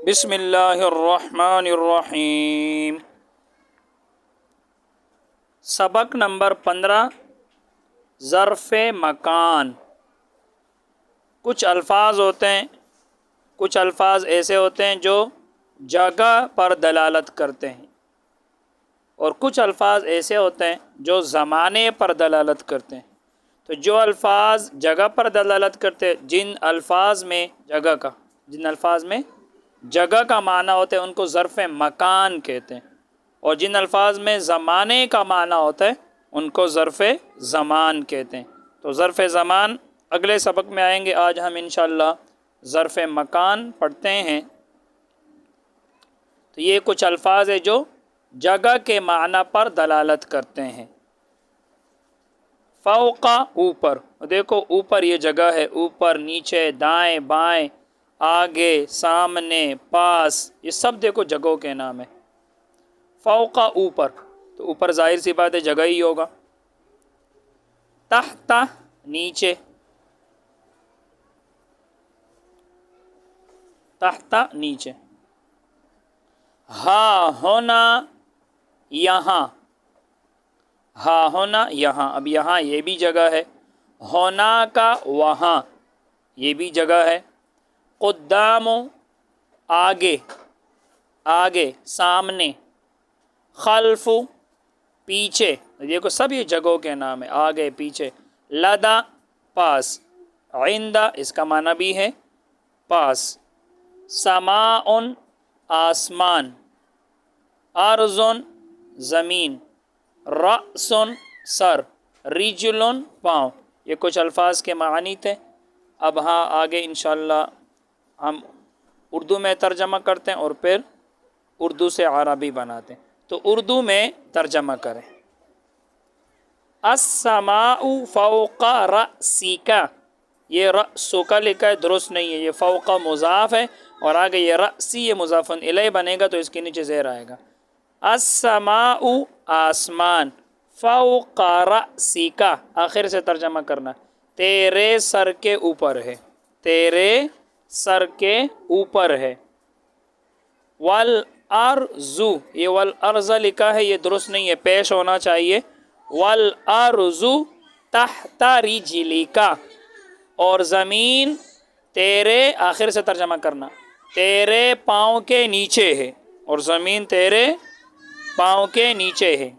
بسم اللہ الرحمن الرحیم۔ سبق نمبر 15، ظرف مکان۔ کچھ الفاظ ہوتے ہیں، کچھ الفاظ ایسے ہوتے ہیں جو جگہ پر دلالت کرتے ہیں، اور کچھ الفاظ ایسے ہوتے ہیں جو زمانے پر دلالت کرتے ہیں۔ تو جو الفاظ جگہ پر دلالت کرتے ہیں، جن الفاظ میں جگہ کا معنی ہوتا ہے ان کو ظرف مکان کہتے ہیں، اور جن الفاظ میں زمانے کا معنی ہوتا ہے ان کو ظرف زمان کہتے ہیں۔ تو ظرف زمان اگلے سبق میں آئیں گے، آج ہم انشاءاللہ ظرف مکان پڑھتے ہیں۔ تو یہ کچھ الفاظ ہیں جو جگہ کے معنی پر دلالت کرتے ہیں۔ فوق، اوپر، دیکھو اوپر یہ جگہ ہے، اوپر، نیچے، دائیں بائیں، آگے، سامنے، پاس، یہ سب دیکھو جگہوں کے نام ہے۔ فوق، اوپر، تو اوپر ظاہر سی بات ہے جگہ ہی ہوگا۔ تحت، نیچے، تحت نیچے۔ ہاں ہونا، یہاں، ہاں ہونا یہاں، اب یہاں یہ بھی جگہ ہے۔ ہونا کا وہاں، یہ بھی جگہ ہے۔ قدام، آگے، آگے، سامنے۔ خلف، پیچھے، دیکھو سب یہ جگہوں کے نام ہے، آگے پیچھے۔ لدا، پاس۔ عند، اس کا معنی بھی ہے پاس۔ سماء، آسمان۔ ارض، زمین۔ رأس، سر۔ رجل، پاؤں۔ یہ کچھ الفاظ کے معانی تھے۔ اب ہاں آگے انشاءاللہ ہم اردو میں ترجمہ کرتے ہیں اور پھر اردو سے عربی بناتے ہیں۔ تو اردو میں ترجمہ کریں۔ السماء فوق رأسک، یہ رأسک لکھا ہے، درست نہیں ہے، یہ فوق مضاف ہے، اور آگے یہ رأسی یہ مضاف الیہ بنے گا تو اس کے نیچے زیر آئے گا۔ السماء، آسمان، فوق رأسک، آخر سے ترجمہ کرنا، تیرے سر کے اوپر ہے، تیرے سر کے اوپر ہے۔ والارض، یہ والارض لکھا ہے، یہ درست نہیں ہے، پیش ہونا چاہیے۔ والارض تحت رجلک، اور زمین تیرے، آخر سے ترجمہ کرنا، تیرے پاؤں کے نیچے ہے، اور زمین تیرے پاؤں کے نیچے ہے۔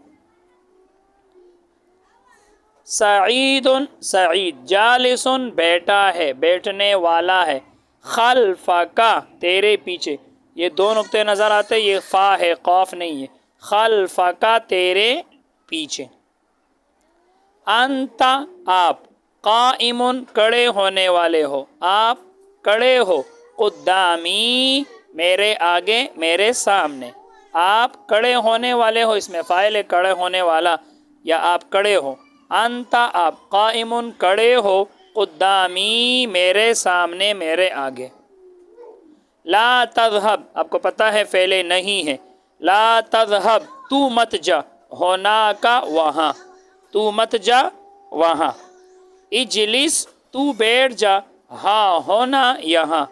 سعید، سعید، جالس، بیٹھا ہے، بیٹھنے والا ہے۔ خلفک، تیرے پیچھے، یہ دو نقطے نظر آتے، یہ فا ہے، قاف نہیں ہے۔ خلفک، تیرے پیچھے۔ انت، آپ۔ قائم، کھڑے ہونے والے ہو، آپ کھڑے ہو۔ قدامی، میرے آگے، میرے سامنے، آپ کھڑے ہونے والے ہو، اس میں فاعل ہے کھڑے ہونے والا، یا آپ کھڑے ہو۔ انت، آپ۔ قائم، کھڑے ہو۔ قدامی، میرے سامنے، میرے آگے۔ لا تذهب، آپ کو پتہ ہے فعل نہیں ہے۔ لا تذهب، تو مت جا۔ ہونا کا وہاں، تو مت جا وہاں۔ اجلس، تو بیٹھ جا۔ ہاں ہونا یہاں۔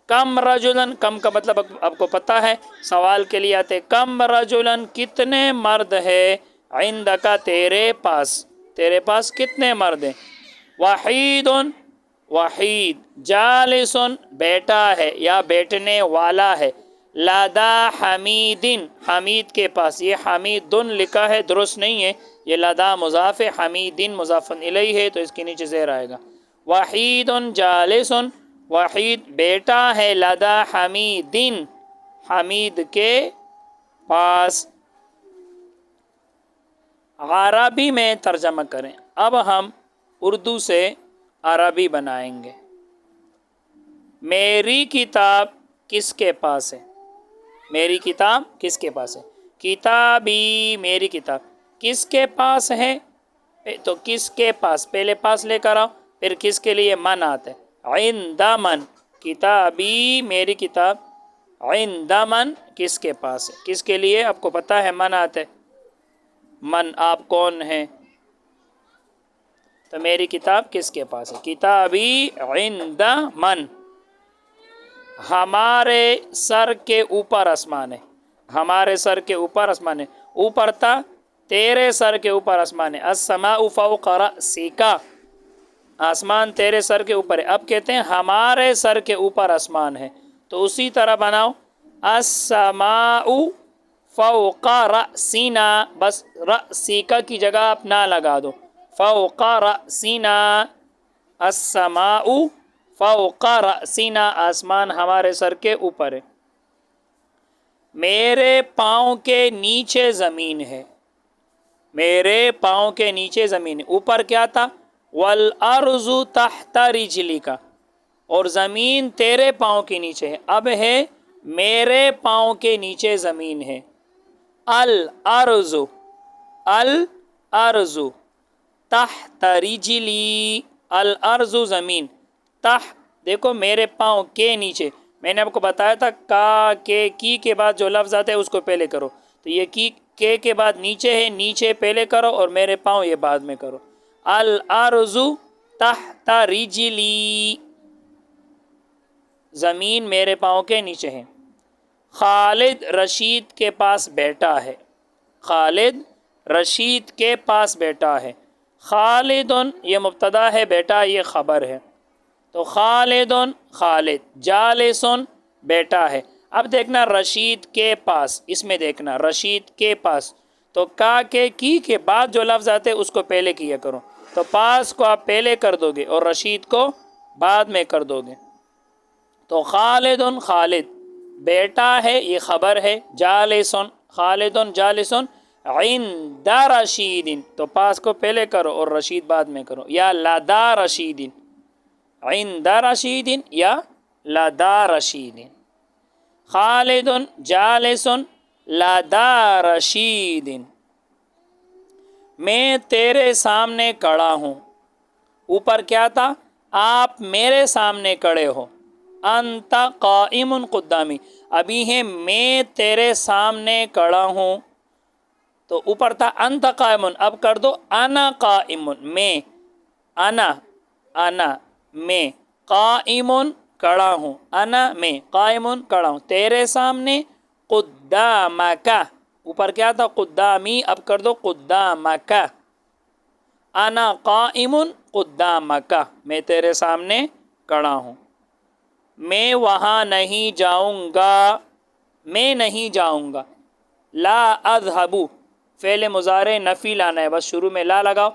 کم رجلن، کم کا مطلب آپ کو پتہ ہے، سوال کے لیے آتے، کم رجلن، کتنے مرد ہے، عندک، تیرے پاس، تیرے پاس کتنے مرد ہیں۔ وحید، وحید۔ جالس، بیٹھا ہے یا بیٹھنے والا ہے۔ لدا حمید، حمید کے پاس، یہ حمیدن لکھا ہے، درست نہیں ہے، یہ لدا مضاف، حمیدن مضاف الیہ ہے، تو اس کے نیچے زیر آئے گا۔ وحید جالس، وحید بیٹھا ہے، لدا حمیدن، حمید کے پاس۔ عربی میں ترجمہ کریں۔ اب ہم اردو سے عربی بنائیں گے۔ میری کتاب کس کے پاس ہے، میری کتاب کس کے پاس ہے۔ کتابی، میری کتاب کس کے پاس ہے، تو کس کے پاس، پہلے پاس لے کر آؤ، پھر کس کے لیے من آتا ہے، عند من۔ کتابی، میری کتاب، عند من، کس کے پاس ہے، کس کے لیے، آپ کو پتہ ہے من آتا ہے، من آپ کون ہیں، تو میری کتاب کس کے پاس ہے، کتابی عند من۔ ہمارے سر کے اوپر آسمان ہے، ہمارے سر کے اوپر آسمان ہے، اوپر تھا تیرے سر کے اوپر آسمان ہے، السماء فوق رأسک، آسمان تیرے سر کے اوپر ہے، اب کہتے ہیں ہمارے سر کے اوپر آسمان ہے، تو اسی طرح بناؤ السماء فوق رأسنا، بس رأسک کی جگہ آپ نہ لگا دو، فوق رأسنا، السماء فوق رأسنا، آسمان ہمارے سر کے اوپر ہے، میرے پاؤں کے نیچے زمین ہے، میرے پاؤں کے نیچے زمین ہے، اوپر کیا تھا والارض تحت رجلک، اور زمین تیرے پاؤں کے نیچے ہے، اب ہے میرے پاؤں کے نیچے زمین ہے، الارض، الارض تحت رجلی، الارض زمین، تحت دیکھو میرے پاؤں کے نیچے، میں نے آپ کو بتایا تھا کا کے کی کے بعد جو لفظ آتا ہے اس کو پہلے کرو، تو یہ کی کے بعد نیچے ہے، نیچے پہلے کرو اور میرے پاؤں یہ بعد میں کرو، الارض تحت رجلی، زمین میرے پاؤں کے نیچے ہے، خالد رشید کے پاس بیٹا ہے، خالد رشید کے پاس بیٹا ہے، خالد یہ مبتدا ہے، بیٹا یہ خبر ہے، تو خالد خالد، جالسن بیٹا ہے، اب دیکھنا رشید کے پاس، اس میں دیکھنا رشید کے پاس، تو کا کے کی کے بعد جو لفظ آتے اس کو پہلے کیا کرو، تو پاس کو آپ پہلے کر دو گے اور رشید کو بعد میں کر دو گے، تو خالد خالد بیٹا ہے یہ خبر ہے، جالسن خالد جالسن عند رشید، تو پاس کو پہلے کرو اور رشید بعد میں کرو، یا لدا رشید، عند رشید یا لدا رشید، خالد جالس لدا رشید، میں تیرے سامنے کھڑا ہوں، اوپر کیا تھا آپ میرے سامنے کھڑے ہو، انت قائم قدامی، ابھی ہے میں تیرے سامنے کھڑا ہوں، تو اوپر تھا انت قائم، اب کر دو انا قائم، میں، انا میں، قائم کھڑا ہوں، انا میں، قائم کھڑا ہوں تیرے سامنے، قدامک، اوپر کیا تھا قدامی، اب کر دو قدامک، انا قائم قدامک، میں تیرے سامنے کھڑا ہوں، میں وہاں نہیں جاؤں گا، میں نہیں جاؤں گا، لا اذهب فعل مضارع نفی لانا ہے، بس شروع میں لا لگاؤ،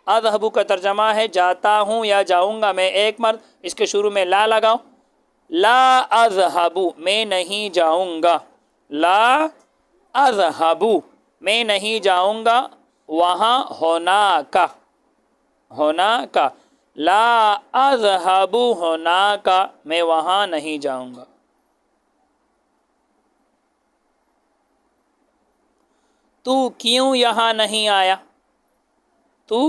اذهب کا ترجمہ ہے جاتا ہوں یا جاؤں گا میں ایک مرد، اس کے شروع میں لا لگاؤ، لا اذهب میں نہیں جاؤں گا، لا اذهب میں نہیں جاؤں گا، وہاں ہونا کا، ہونا کا، لا اذهب ہونا کا، میں وہاں نہیں جاؤں گا، تو کیوں یہاں نہیں آیا، تو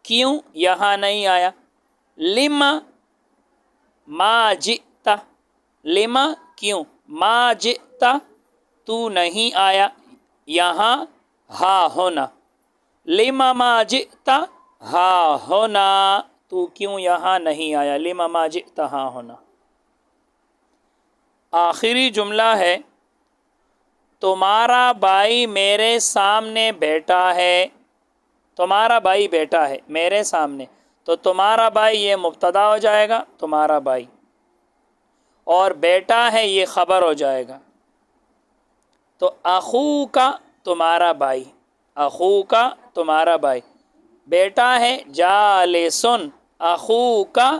کیوں یہاں نہیں آیا، لما ما جئتا، لما کیوں، ما جئتا تو نہیں آیا، یہاں ہا ہونا، لما ما جئتا ہا ہونا، تو کیوں یہاں نہیں آیا، لما ما جئتا ہا ہونا، آخری جملہ ہے تمہارا بھائی میرے سامنے بیٹھا ہے، تمہارا بھائی بیٹا ہے میرے سامنے، تو تمہارا بھائی یہ مبتدا ہو جائے گا، تمہارا بھائی، اور بیٹا ہے یہ خبر ہو جائے گا، تو اخو کا تمہارا بھائی، اخو کا تمہارا بھائی، بیٹا ہے جالسن، اخو کا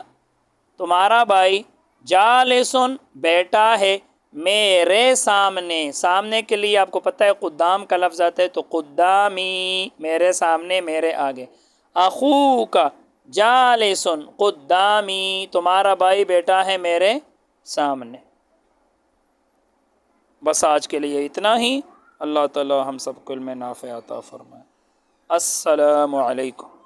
تمہارا بھائی، جالسن بیٹا ہے میرے سامنے، سامنے کے لیے آپ کو پتہ ہے قدام کا لفظ آتا ہے، تو قدامی میرے سامنے میرے آگے، اخو کا جالسن قدامی، تمہارا بھائی بیٹا ہے میرے سامنے، بس آج کے لیے اتنا ہی، اللہ تعالی ہم سب کو علم نافع عطا فرمائے، السلام علیکم۔